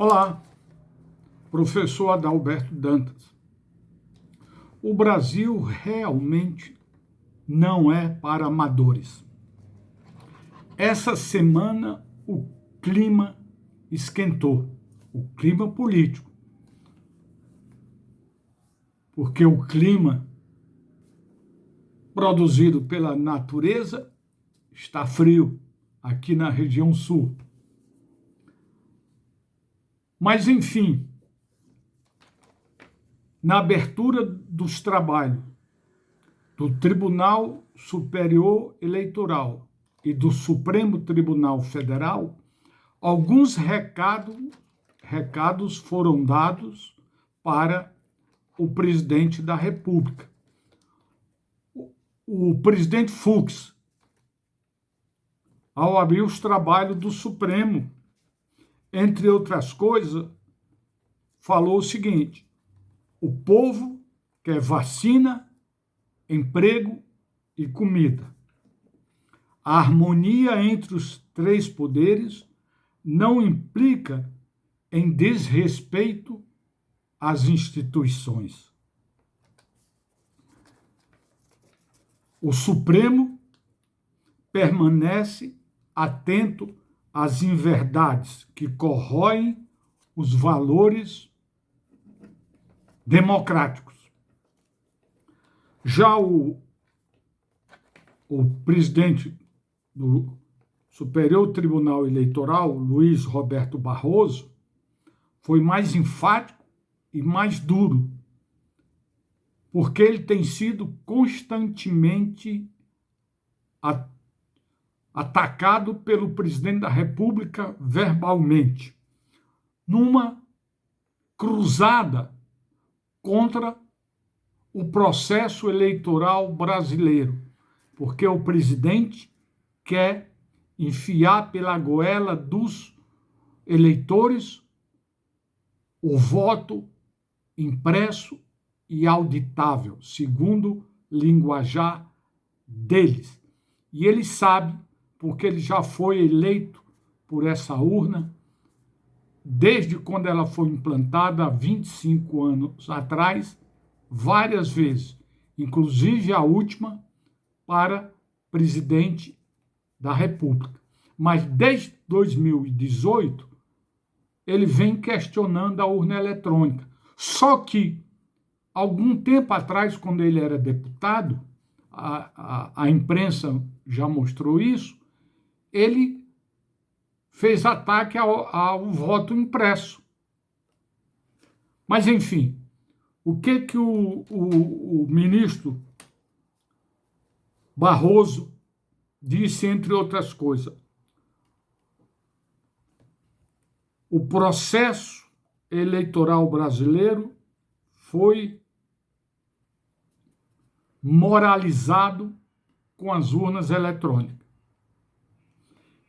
Olá, professor Adalberto Dantas. O Brasil realmente não é para amadores. Essa semana o clima esquentou, o clima político, porque o clima produzido pela natureza está frio aqui na região sul. Mas, enfim, na abertura dos trabalhos do Tribunal Superior Eleitoral e do Supremo Tribunal Federal, alguns recados foram dados para o presidente da República. O presidente Fux, ao abrir os trabalhos do Supremo, entre outras coisas, falou o seguinte: o povo quer vacina, emprego e comida. A harmonia entre os três poderes não implica em desrespeito às instituições. O Supremo permanece atento às inverdades que corroem os valores democráticos. Já o presidente do Superior Tribunal Eleitoral, Luiz Roberto Barroso, foi mais enfático e mais duro, porque ele tem sido constantemente atacado pelo presidente da República verbalmente, numa cruzada contra o processo eleitoral brasileiro, porque o presidente quer enfiar pela goela dos eleitores o voto impresso e auditável, segundo linguajar deles. E ele sabe, porque ele já foi eleito por essa urna, desde quando ela foi implantada há 25 anos atrás, várias vezes, inclusive a última para presidente da República. Mas desde 2018, ele vem questionando a urna eletrônica. Só que, algum tempo atrás, quando ele era deputado, a imprensa já mostrou isso, ele fez ataque ao voto impresso. Mas, enfim, o que o ministro Barroso disse, entre outras coisas? O processo eleitoral brasileiro foi moralizado com as urnas eletrônicas.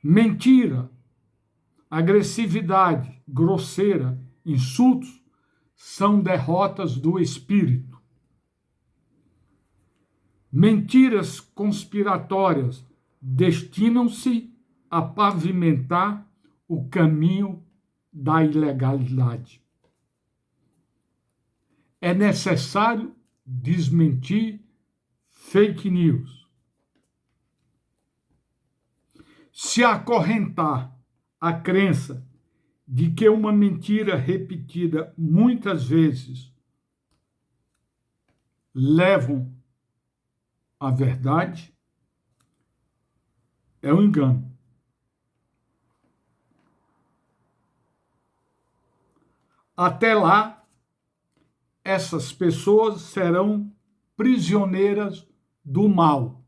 Mentira, agressividade, grosseira, insultos são derrotas do espírito. Mentiras conspiratórias destinam-se a pavimentar o caminho da ilegalidade. É necessário desmentir fake news. Se acorrentar a crença de que uma mentira repetida muitas vezes levam à verdade, é um engano. Até lá, essas pessoas serão prisioneiras do mal,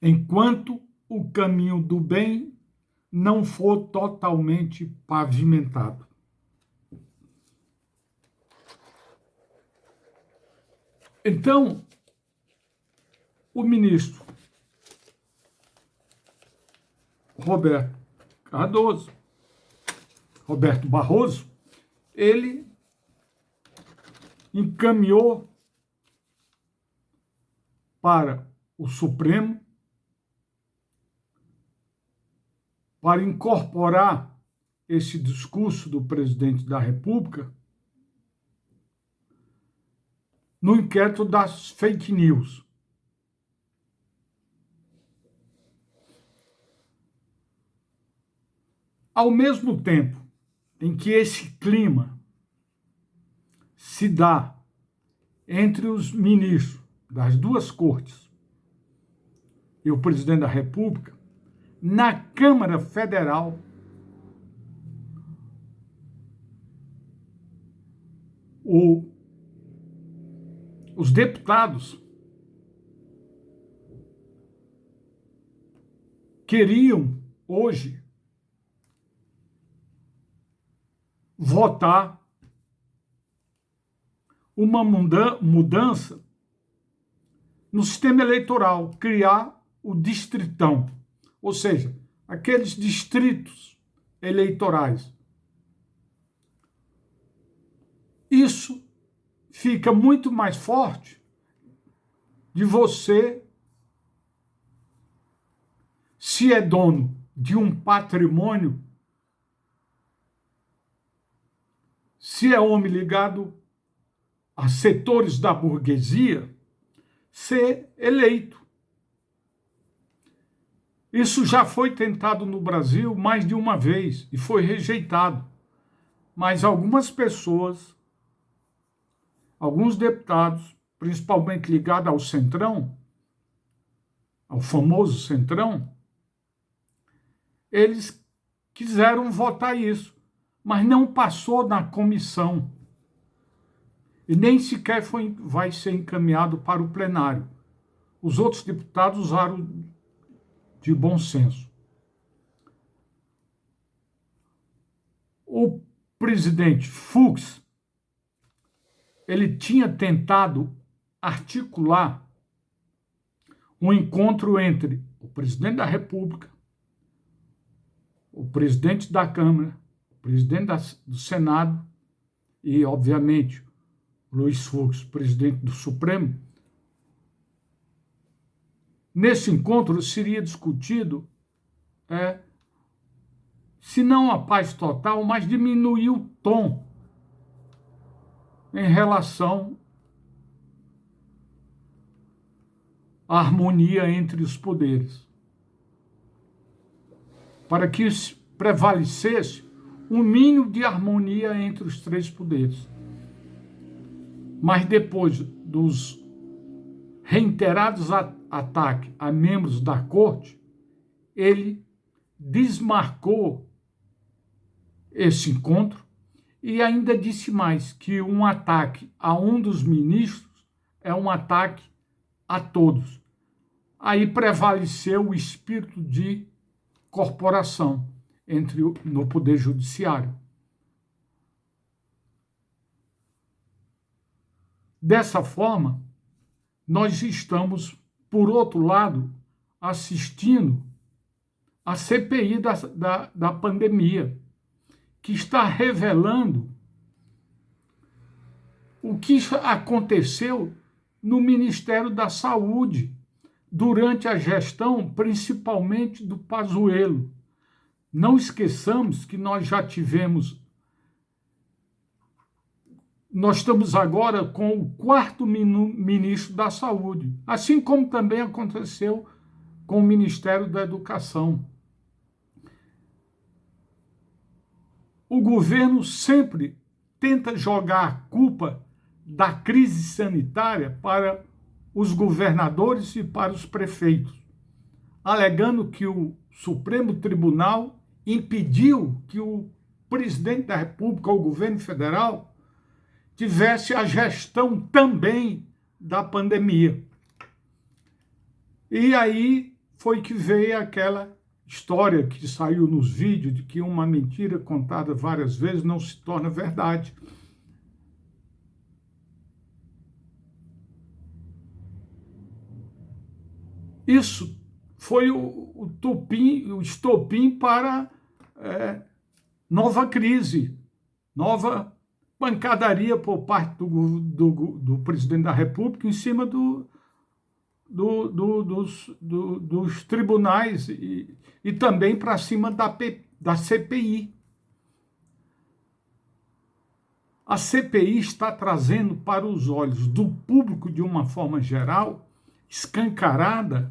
enquanto o caminho do bem não for totalmente pavimentado. Então, o ministro Roberto Barroso, ele encaminhou para o Supremo para incorporar esse discurso do presidente da República no inquérito das fake news. Ao mesmo tempo em que esse clima se dá entre os ministros das duas cortes e o presidente da República, na Câmara Federal, os deputados queriam hoje votar uma mudança no sistema eleitoral, criar o distritão, ou seja, aqueles distritos eleitorais. Isso fica muito mais forte de você, se é dono de um patrimônio, se é homem ligado a setores da burguesia, ser eleito. Isso já foi tentado no Brasil mais de uma vez e foi rejeitado. Mas algumas pessoas, alguns deputados, principalmente ligados ao Centrão, ao famoso Centrão, eles quiseram votar isso, mas não passou na comissão e nem sequer vai ser encaminhado para o plenário. Os outros deputados usaram de bom senso. O presidente Fux, ele tinha tentado articular um encontro entre o presidente da República, o presidente da Câmara, o presidente do Senado e, obviamente, Luiz Fux, presidente do Supremo. Nesse encontro seria discutido, se não a paz total, mas diminuir o tom em relação à harmonia entre os poderes, para que prevalecesse um mínimo de harmonia entre os três poderes. Mas depois dos reiterados ataques a membros da corte, ele desmarcou esse encontro e ainda disse mais, que um ataque a um dos ministros é um ataque a todos. Aí prevaleceu o espírito de corporação no Poder Judiciário. Dessa forma, nós estamos, por outro lado, assistindo a CPI da pandemia, que está revelando o que aconteceu no Ministério da Saúde durante a gestão, principalmente do Pazuello. Não esqueçamos que nós estamos agora com o 4º ministro da Saúde, assim como também aconteceu com o Ministério da Educação. O governo sempre tenta jogar a culpa da crise sanitária para os governadores e para os prefeitos, alegando que o Supremo Tribunal impediu que o presidente da República, ou o governo federal, tivesse a gestão também da pandemia. E aí foi que veio aquela história que saiu nos vídeos de que uma mentira contada várias vezes não se torna verdade. Isso foi o estopim para nova crise, nova pancadaria por parte do presidente da República em cima dos tribunais e também para cima da CPI. A CPI está trazendo para os olhos do público, de uma forma geral, escancarada,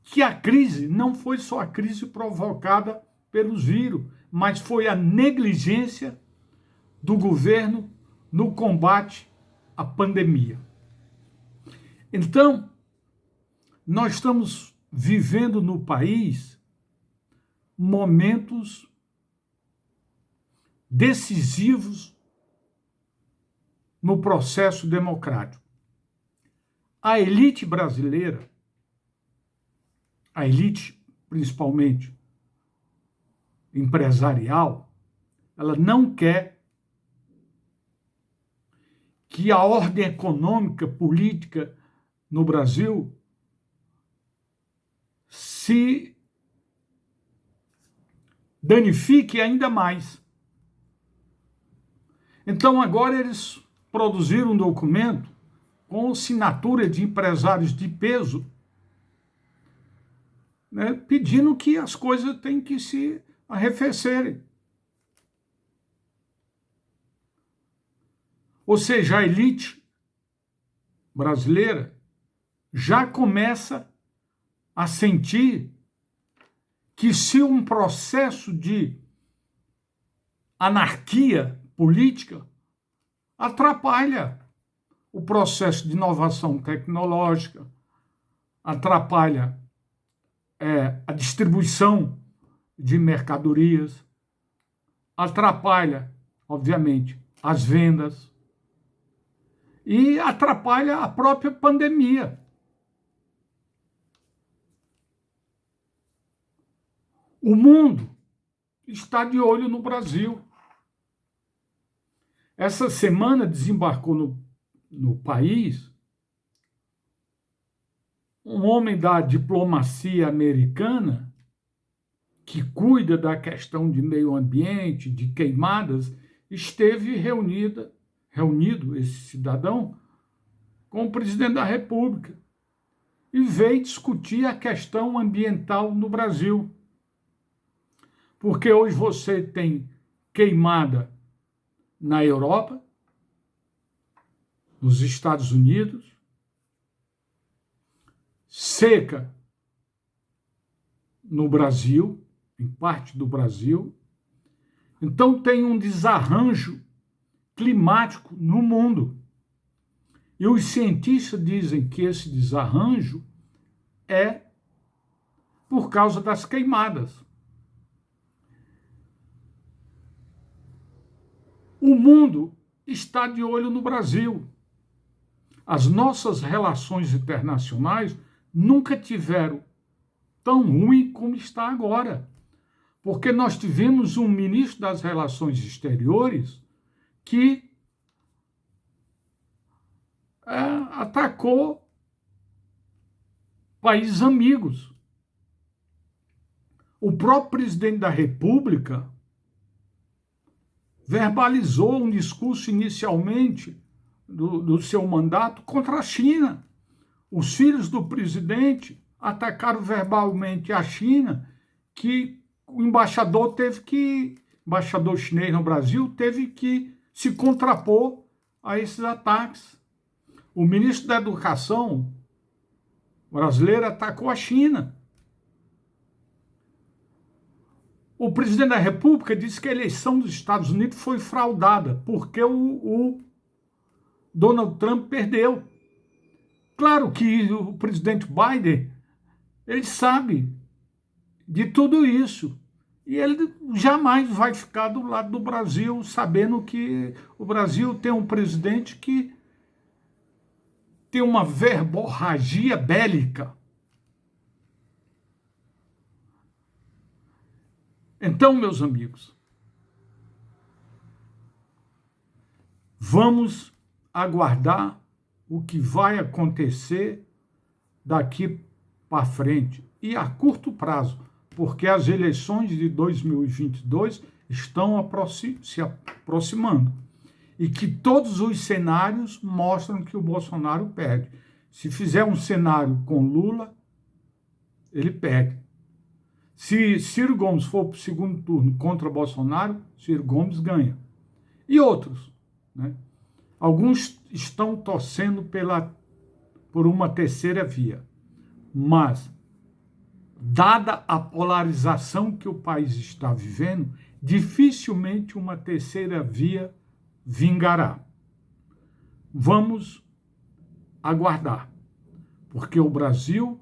que a crise não foi só a crise provocada pelos vírus, mas foi a negligência do governo no combate à pandemia. Então, nós estamos vivendo no país momentos decisivos no processo democrático. A elite brasileira, a elite principalmente empresarial, ela não quer que a ordem econômica, política no Brasil se danifique ainda mais. Então, agora eles produziram um documento com assinatura de empresários de peso, né, pedindo que as coisas têm que se arrefecerem. Ou seja, a elite brasileira já começa a sentir que se um processo de anarquia política atrapalha o processo de inovação tecnológica, atrapalha a distribuição de mercadorias, atrapalha, obviamente, as vendas e atrapalha a própria pandemia. O mundo está de olho no Brasil. Essa semana desembarcou no país um homem da diplomacia americana que cuida da questão de meio ambiente, de queimadas, esteve reunido, esse cidadão, com o presidente da República e veio discutir a questão ambiental no Brasil. Porque hoje você tem queimada na Europa, nos Estados Unidos, seca no Brasil, em parte do Brasil. Então tem um desarranjo climático no mundo. E os cientistas dizem que esse desarranjo é por causa das queimadas. O mundo está de olho no Brasil. As nossas relações internacionais nunca tiveram tão ruim como está agora. Porque nós tivemos um ministro das Relações Exteriores que atacou países amigos. O próprio presidente da República verbalizou um discurso inicialmente do seu mandato contra a China. Os filhos do presidente atacaram verbalmente a China, que o embaixador chinês no Brasil teve que se contrapor a esses ataques. O ministro da Educação brasileiro atacou a China. O presidente da República disse que a eleição dos Estados Unidos foi fraudada, porque o Donald Trump perdeu. Claro que o presidente Biden, ele sabe de tudo isso. E ele jamais vai ficar do lado do Brasil, sabendo que o Brasil tem um presidente que tem uma verborragia bélica. Então, meus amigos, vamos aguardar o que vai acontecer daqui para frente e a curto prazo, porque as eleições de 2022 estão se aproximando e que todos os cenários mostram que o Bolsonaro perde. Se fizer um cenário com Lula, ele perde. Se Ciro Gomes for para o segundo turno contra Bolsonaro, Ciro Gomes ganha. E outros. né? Alguns estão torcendo por uma terceira via, mas, dada a polarização que o país está vivendo, dificilmente uma terceira via vingará. Vamos aguardar, porque o Brasil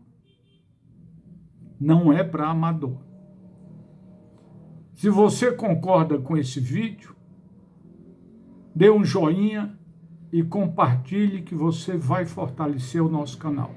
não é para amador. Se você concorda com esse vídeo, dê um joinha e compartilhe, que você vai fortalecer o nosso canal.